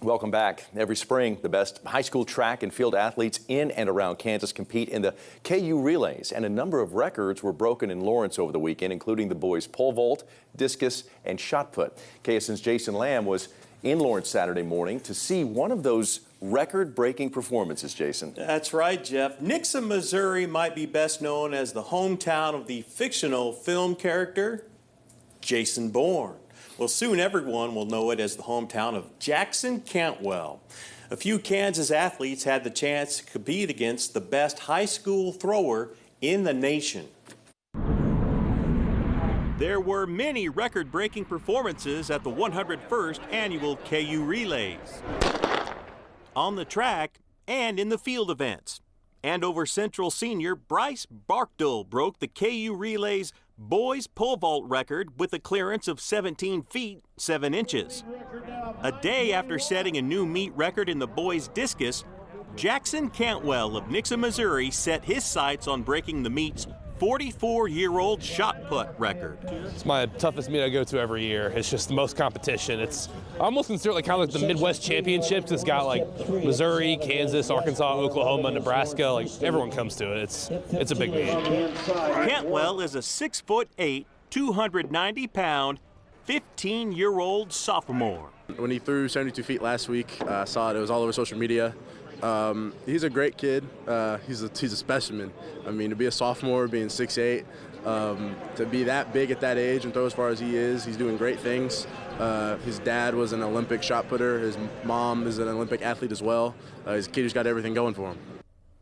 Welcome back. Every spring, the best high school track and field athletes in and around Kansas compete in the KU relays, and a number of records were broken in Lawrence over the weekend, including the boys' pole vault, discus, and shot put. KSN's Jason Lamb was in Lawrence Saturday morning to see one of those record-breaking performances, Jason. That's right, Jeff. Nixa, Missouri might be best known as the hometown of the fictional film character Jason Bourne. Well, soon everyone will know it as the hometown of Jackson Cantwell. A few Kansas athletes had the chance to compete against the best high school thrower in the nation. There were many record-breaking performances at the 101st Annual KU Relays, on the track and in the field events. Andover Central senior Bryce Barkdale broke the KU Relays boys pole vault record with a clearance of 17 feet 7 inches. A day after setting a new meet record in the boys discus, Jackson Cantwell of Nixa, Missouri set his sights on breaking the meet's 44-year-old shot put record. It's my toughest meet I go to every year. It's just the most competition. It's almost considered like kind of like the Midwest Championships. It's got like Missouri, Kansas, Arkansas, Oklahoma, Nebraska. Like everyone comes to it. It's a big meet. Cantwell is a 6'8", 290-pound, 15-year-old sophomore. When he threw 72 feet last week, I saw it. It was all over social media. He's a great kid. He's a specimen. I mean, to be a sophomore, being 6'8", to be that big at that age and throw as far as he is, he's doing great things. His dad was an Olympic shot putter. His mom is an Olympic athlete as well. He's a kid who's got everything going for him.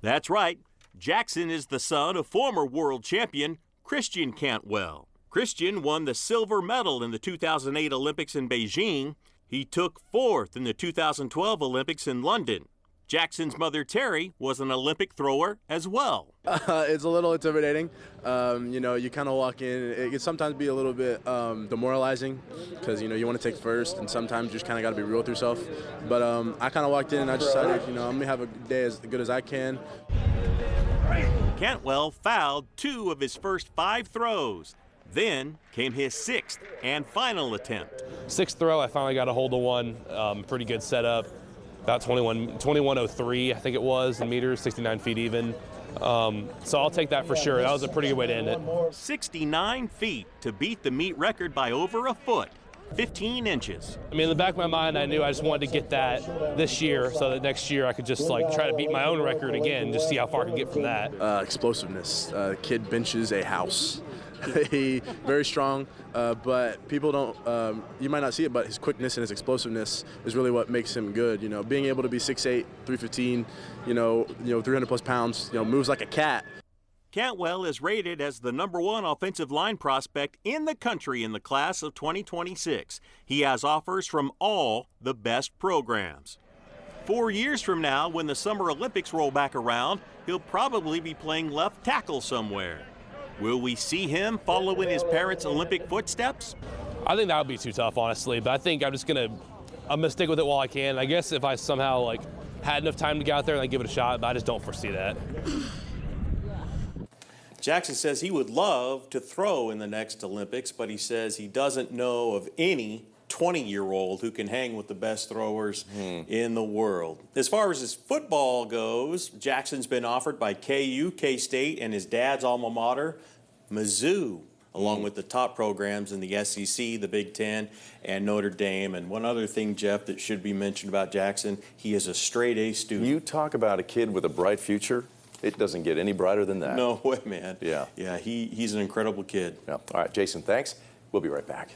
That's right. Jackson is the son of former world champion Christian Cantwell. Christian won the silver medal in the 2008 Olympics in Beijing. He took 4th in the 2012 Olympics in London. Jackson's mother, Terry, was an Olympic thrower as well. It's a little intimidating. You know, you kind of walk in. It can sometimes be a little bit demoralizing because, you know, you want to take first, and sometimes you just kind of got to be real with yourself. But I kind of walked in and I decided, you know, I'm going to have a day as good as I can. Cantwell fouled 2 of his first 5 throws. Then came his 6th and final attempt. 6th throw, I finally got a hold of one. Pretty good setup. About 21:03, I think it was, in meters, 69 feet even. So I'll take that for sure. That was a pretty good way to end it. 69 feet to beat the meet record by over a foot, 15 inches. I mean, in the back of my mind, I knew I just wanted to get that this year so that next year I could just like try to beat my own record again, just see how far I can get from that. Explosiveness. The kid benches a house. He very strong, but people don't. You might not see it, but his quickness and his explosiveness is really what makes him good. You know, being able to be 6'8", 315, you know, 300+ pounds. You know, moves like a cat. Cantwell is rated as the #1 offensive line prospect in the country in the class of 2026. He has offers from all the best programs. 4 years from now, when the Summer Olympics roll back around, he'll probably be playing left tackle somewhere. Will we see him follow in his parents' Olympic footsteps? I think that would be too tough, honestly, but I think I'm gonna stick with it while I can. I guess if I somehow like had enough time to get out there and like, give it a shot, but I just don't foresee that. Jackson says he would love to throw in the next Olympics, but he says he doesn't know of any 20-year-old who can hang with the best throwers in the world. As far as his football goes, Jackson's been offered by KU, K-State, and his dad's alma mater, Mizzou, along with the top programs in the SEC, the Big Ten, and Notre Dame. And one other thing, Jeff, that should be mentioned about Jackson, he is a straight-A student. You talk about a kid with a bright future. It doesn't get any brighter than that. No way, man. Yeah. Yeah, he's an incredible kid. Yeah. All right, Jason, thanks. We'll be right back.